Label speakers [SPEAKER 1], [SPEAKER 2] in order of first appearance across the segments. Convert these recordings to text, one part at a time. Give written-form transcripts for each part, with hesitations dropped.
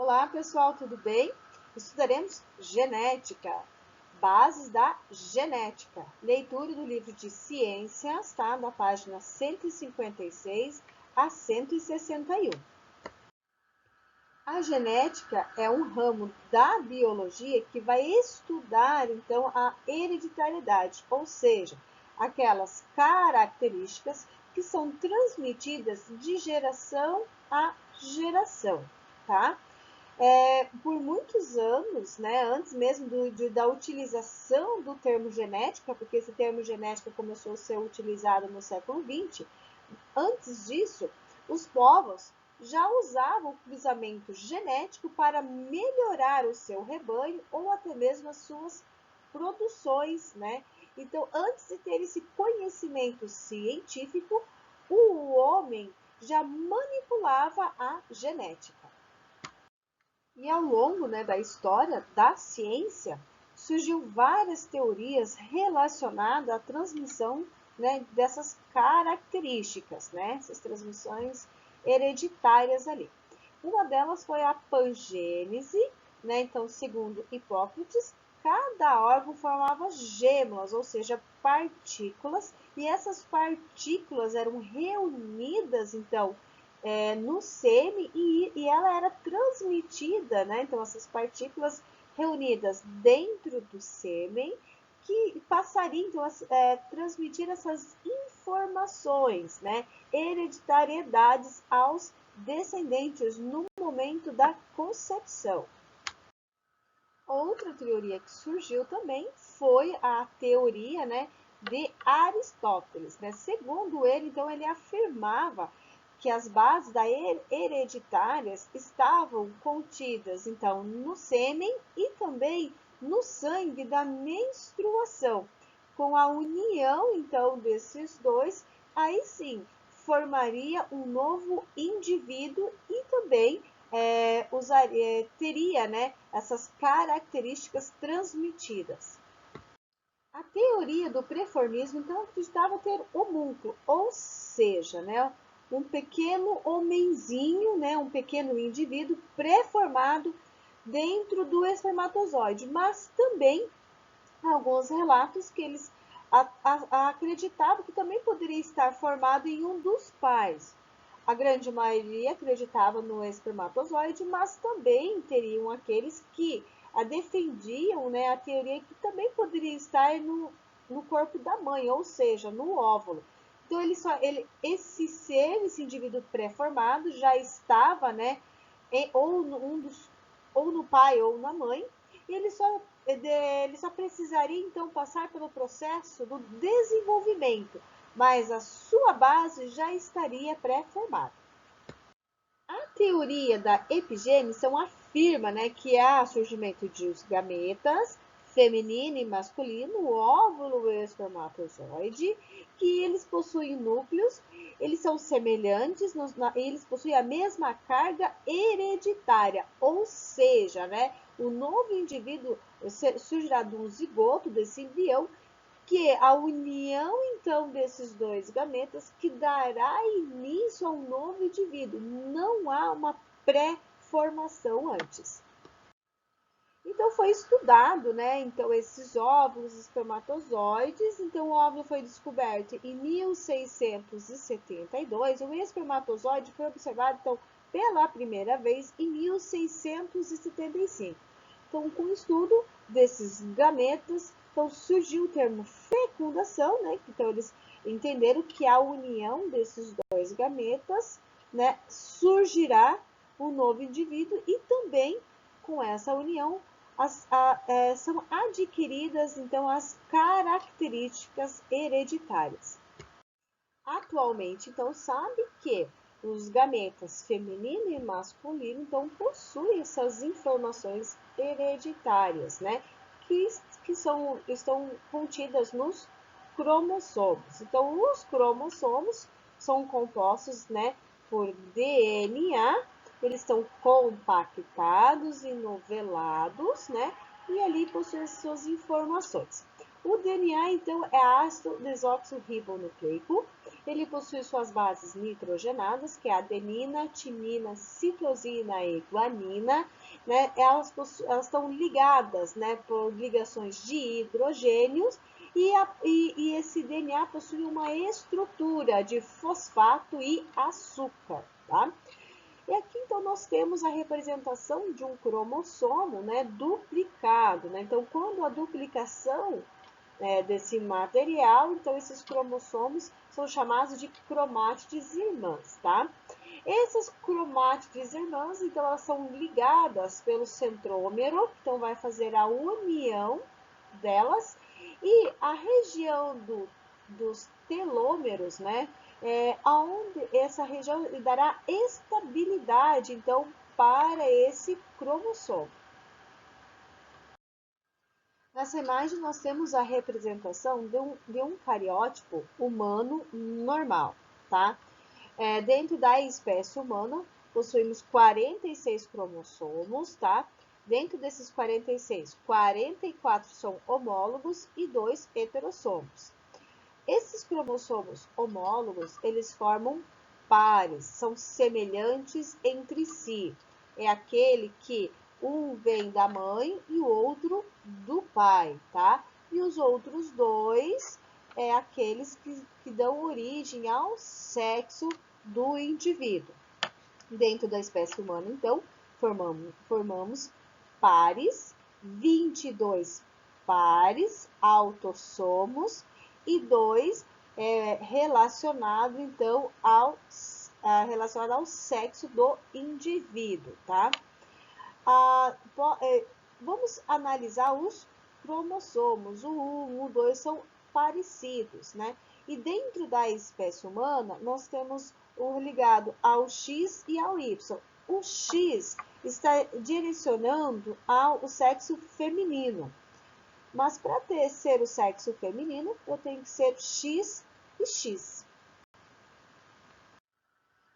[SPEAKER 1] Olá, pessoal, tudo bem? Estudaremos genética, bases da genética. Leitura do livro de ciências, tá? Na página 156 a 161. A genética é um ramo da biologia que vai estudar, então, a hereditariedade, ou seja, aquelas características que são transmitidas de geração a geração, tá? Por muitos anos, né, antes mesmo da utilização do termo genética, porque esse termo genética começou a ser utilizado no século XX, antes disso, os povos já usavam o cruzamento genético para melhorar o seu rebanho ou até mesmo as suas produções, né? Então, antes de ter esse conhecimento científico, o homem já manipulava a genética. E ao longo, né, da história da ciência, surgiu várias teorias relacionadas à transmissão, né, dessas características, né, essas transmissões hereditárias ali. Uma delas foi a pangênese, né, então, segundo Hipócrates, cada órgão formava gêmeas, ou seja, partículas, e essas partículas eram reunidas, então, no sêmen e ela era transmitida, né? Então, essas partículas reunidas dentro do sêmen que passariam então, a transmitir essas informações, né? Hereditariedades aos descendentes no momento da concepção. Outra teoria que surgiu também foi a teoria, né, de Aristóteles, né? Segundo ele, então, ele afirmava que as bases hereditárias estavam contidas, então, no sêmen e também no sangue da menstruação. Com a união, então, desses dois, aí sim, formaria um novo indivíduo e também teria, né, essas características transmitidas. A teoria do preformismo, então, acreditava ter homúnculo, ou seja, né, um pequeno homenzinho, né, um pequeno indivíduo pré-formado dentro do espermatozoide, mas também alguns relatos que eles acreditavam que também poderia estar formado em um dos pais. A grande maioria acreditava no espermatozoide, mas também teriam aqueles que a defendiam, né, a teoria que também poderia estar no corpo da mãe, ou seja, no óvulo. Então, esse indivíduo pré-formado já estava, né, ou no pai ou na mãe, e ele só precisaria, então, passar pelo processo do desenvolvimento, mas a sua base já estaria pré-formada. A teoria da epigênese afirma, né, que há surgimento de os gametas, feminino e masculino, o óvulo e o espermatozoide, que eles possuem núcleos, eles são semelhantes, eles possuem a mesma carga hereditária, ou seja, né, o novo indivíduo surgirá de um zigoto, desse embrião, que é a união, então, desses dois gametas que dará início a um novo indivíduo. Não há uma pré-formação antes. Então, foi estudado, né, então, esses óvulos espermatozoides. Então, o óvulo foi descoberto em 1672. O espermatozoide foi observado, então, pela primeira vez em 1675. Então, com o estudo desses gametas, então, surgiu o termo fecundação, né? Então, eles entenderam que a união desses dois gametas, né, surgirá um novo indivíduo e também, com essa união, são adquiridas, então, as características hereditárias. Atualmente, então, sabe que os gametas feminino e masculino, então, possuem essas informações hereditárias, né? Que estão contidas nos cromossomos. Então, os cromossomos são compostos, né, por DNA, eles estão compactados e novelados, né? E ali possuem as suas informações. O DNA, então, é ácido desoxirribonucleico, Ele possui suas bases nitrogenadas, que é adenina, timina, citosina e guanina, né? Elas estão ligadas, né, por ligações de hidrogênios e esse DNA possui uma estrutura de fosfato e açúcar, tá? E aqui, então, nós temos a representação de um cromossomo, né, duplicado, né? Então, quando a duplicação desse material, então, esses cromossomos são chamados de cromátides irmãs, tá? Essas cromátides irmãs, então, elas são ligadas pelo centrômero, então, vai fazer a união delas, e a região dos telômeros, né, aonde essa região dará estabilidade, então, para esse cromossomo. Nessa imagem, nós temos a representação de um cariótipo humano normal, tá? Dentro da espécie humana, possuímos 46 cromossomos, tá? Dentro desses 46, 44 são homólogos e 2 heterossomos. Esses cromossomos homólogos, eles formam pares, são semelhantes entre si. É aquele que um vem da mãe e o outro do pai, tá? E os outros dois é aqueles que dão origem ao sexo do indivíduo. Dentro da espécie humana, então, formamos pares, 22 pares autossomos e 2 relacionado, então, relacionado ao sexo do indivíduo, tá? Vamos analisar os cromossomos. O 1, o 2 são parecidos, né? E dentro da espécie humana, nós temos o ligado ao X e ao Y. O X está direcionando ao sexo feminino. Mas para ser o sexo feminino, eu tenho que ser X e X.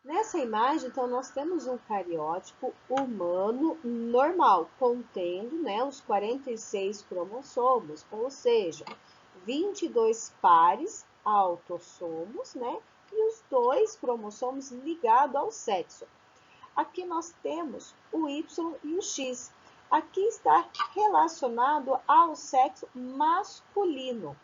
[SPEAKER 1] Nessa imagem, então, nós temos um cariótipo humano normal, contendo, né, os 46 cromossomos, ou seja, 22 pares autossomos, né, e os 2 cromossomos ligados ao sexo. Aqui nós temos o Y e o X. Aqui está relacionado ao sexo masculino.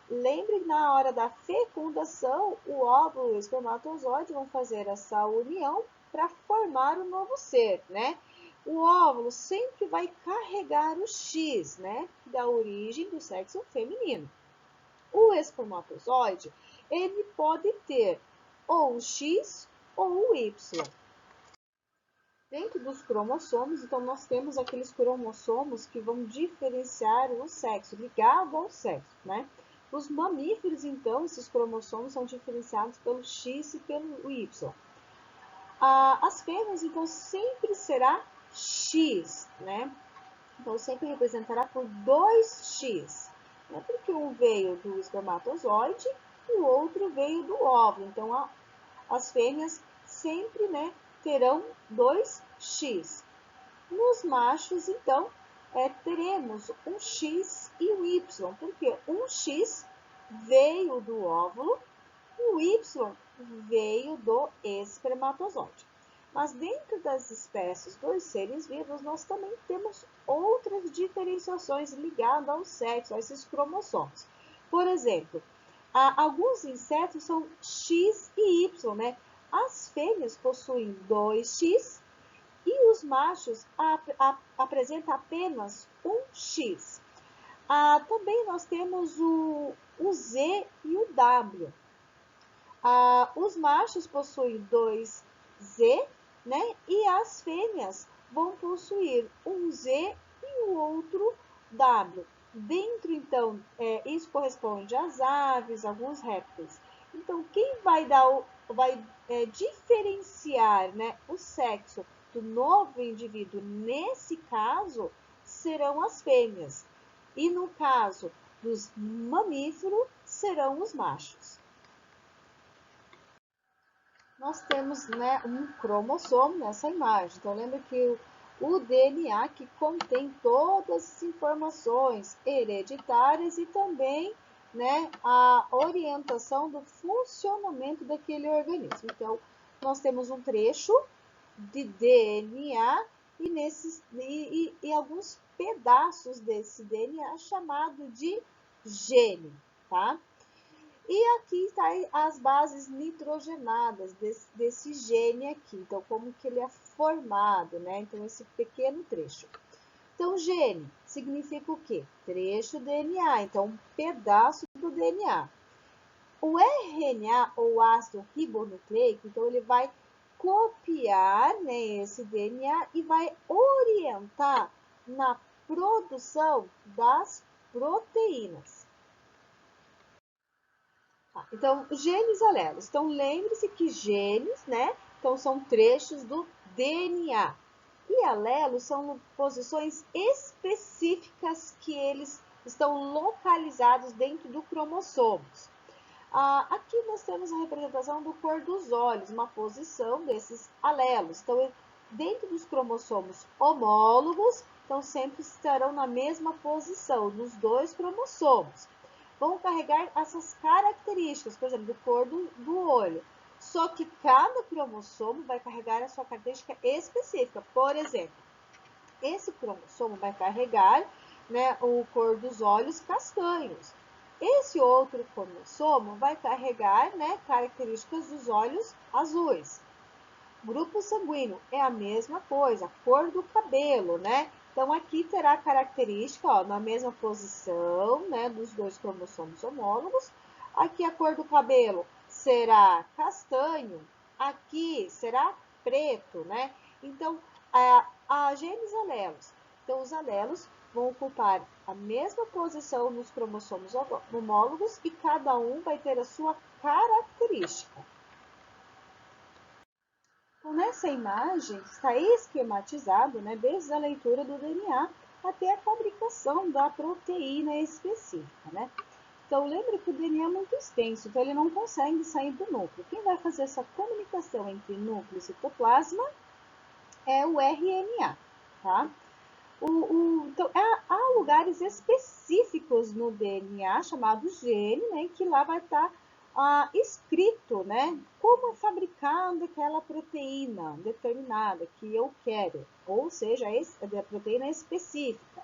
[SPEAKER 1] Lembre que na hora da fecundação, o óvulo e o espermatozoide vão fazer essa união para formar o novo ser, né? O óvulo sempre vai carregar o X, né? Que dá origem do sexo feminino. O espermatozoide, ele pode ter ou o X ou o Y. Dentro dos cromossomos, então, nós temos aqueles cromossomos que vão diferenciar o sexo, ligado ao sexo, né? Os mamíferos, então, esses cromossomos são diferenciados pelo X e pelo Y. As fêmeas, então, sempre será X, né? Então, sempre representará por 2X, né? Porque um veio do espermatozoide e o outro veio do óvulo. Então, as fêmeas sempre, né, terão 2X. Nos machos, então, teremos um X e um Y, porque um X veio do óvulo e o Y veio do espermatozoide. Mas dentro das espécies dos seres vivos, nós também temos outras diferenciações ligadas ao sexo, a esses cromossomos. Por exemplo, alguns insetos são X e Y, né? As fêmeas possuem 2X e os machos apresentam apenas um X. Também nós temos o Z e o W. Os machos possuem 2Z, né? E as fêmeas vão possuir um Z e o outro W. Dentro, então, isso corresponde às aves, alguns répteis. Então, quem vai diferenciar, né, o sexo do novo indivíduo nesse caso serão as fêmeas. E no caso dos mamíferos, serão os machos. Nós temos, né, um cromossomo nessa imagem. Então, lembra que o DNA que contém todas as informações hereditárias e também, né, a orientação do funcionamento daquele organismo. Então, nós temos um trecho de DNA e alguns pedaços desse DNA chamado de gene, tá? E aqui está as bases nitrogenadas desse gene aqui. Então, como que ele é formado, né? Então, esse pequeno trecho. Então, gene significa o quê? Trecho DNA, então um pedaço do DNA. O RNA, ou ácido ribonucleico, então ele vai copiar, né, esse DNA e vai orientar na produção das proteínas. Então, genes alelos. Então, lembre-se que genes, né, então são trechos do DNA. E alelos são posições específicas que eles estão localizados dentro do cromossomos. Aqui nós temos a representação do cor dos olhos, uma posição desses alelos. Então, dentro dos cromossomos homólogos, então sempre estarão na mesma posição, nos dois cromossomos. Vão carregar essas características, por exemplo, do cor do olho. Só que cada cromossomo vai carregar a sua característica específica. Por exemplo, esse cromossomo vai carregar, né, o cor dos olhos castanhos. Esse outro cromossomo vai carregar, né, características dos olhos azuis. Grupo sanguíneo é a mesma coisa, cor do cabelo, né? Então, aqui terá a característica, ó, na mesma posição, né, dos dois cromossomos homólogos. Aqui a cor do cabelo será castanho, aqui será preto, né? Então, genes alelos. Então, os alelos vão ocupar a mesma posição nos cromossomos homólogos e cada um vai ter a sua característica. Então, nessa imagem está esquematizado, né, desde a leitura do DNA até a fabricação da proteína específica, né? Então, lembre que o DNA é muito extenso, então ele não consegue sair do núcleo. Quem vai fazer essa comunicação entre núcleo e citoplasma é o RNA, tá? Então, há lugares específicos no DNA, chamados gene, né, que lá vai estar escrito, né, como é fabricada aquela proteína determinada que eu quero, ou seja, a proteína específica.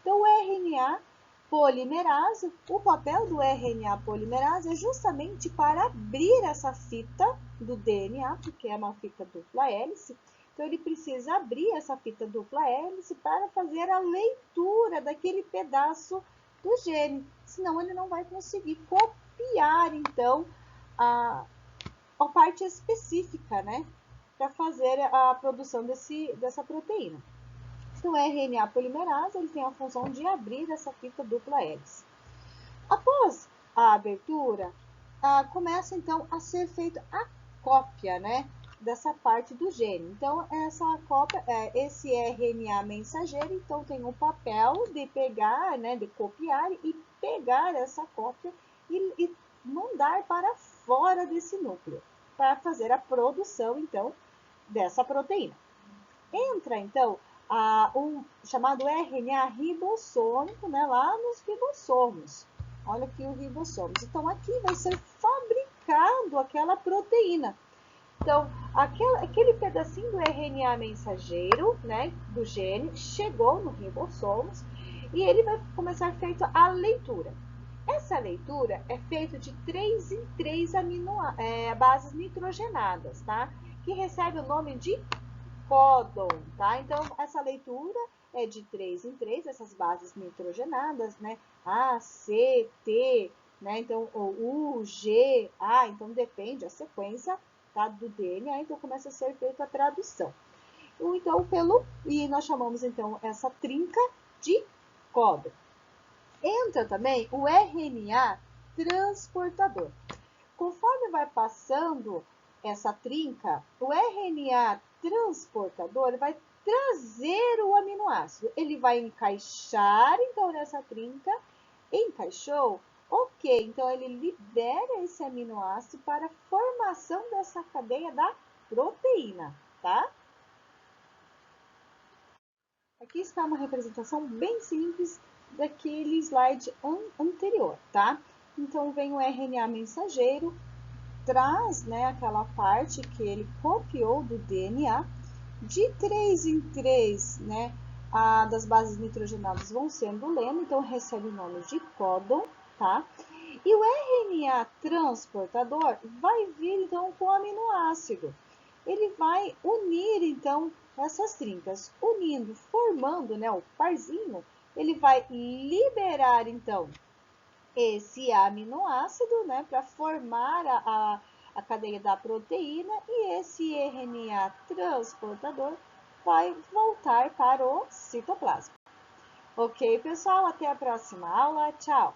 [SPEAKER 1] Então, o RNA polimerase, o papel do RNA polimerase é justamente para abrir essa fita do DNA, porque é uma fita dupla hélice. Então, ele precisa abrir essa fita dupla hélice para fazer a leitura daquele pedaço do gene, senão ele não vai conseguir copiar, então, a parte específica, né, para fazer a produção dessa proteína. Então, o RNA polimerase ele tem a função de abrir essa fita dupla hélice. Após a abertura, começa então a ser feita a cópia, né, dessa parte do gene. Então, essa cópia, esse RNA mensageiro, então tem o papel de pegar, né, de copiar e pegar essa cópia e mandar para fora desse núcleo, para fazer a produção, então, dessa proteína. Entra, então, um chamado RNA ribossômico, né, lá nos ribossomos. Olha aqui o ribossomos. Então, aqui vai ser fabricado aquela proteína. Então, aquele pedacinho do RNA mensageiro, né, do gene, chegou no ribossomos e ele vai começar feito a leitura. Essa leitura é feita de 3 em 3 bases nitrogenadas, tá? Que recebe o nome de códon, tá? Então, essa leitura é de 3 em 3, essas bases nitrogenadas, né? A, C, T, né? Então, o U, G, A, então depende a sequência, tá? Do DNA, então começa a ser feita a tradução. Então, e nós chamamos então essa trinca de códon. Entra também o RNA transportador. Conforme vai passando essa trinca, o RNA transportador vai trazer o aminoácido. Ele vai encaixar, então, nessa trinca. Encaixou? Ok, então ele libera esse aminoácido para a formação dessa cadeia da proteína, tá? Aqui está uma representação bem simples daquele slide anterior, tá? então vem o RNA mensageiro, traz, né, aquela parte que ele copiou do DNA, de 3 em 3, né, das bases nitrogenadas vão sendo lema, então recebe o nome de códon, tá? E o RNA transportador vai vir então com o aminoácido. Ele vai unir então essas trincas, unindo, formando, né, o parzinho, ele vai liberar então esse aminoácido, né, para formar a cadeia da proteína, e esse RNA transportador vai voltar para o citoplasma. Ok, pessoal? Até a próxima aula. Tchau!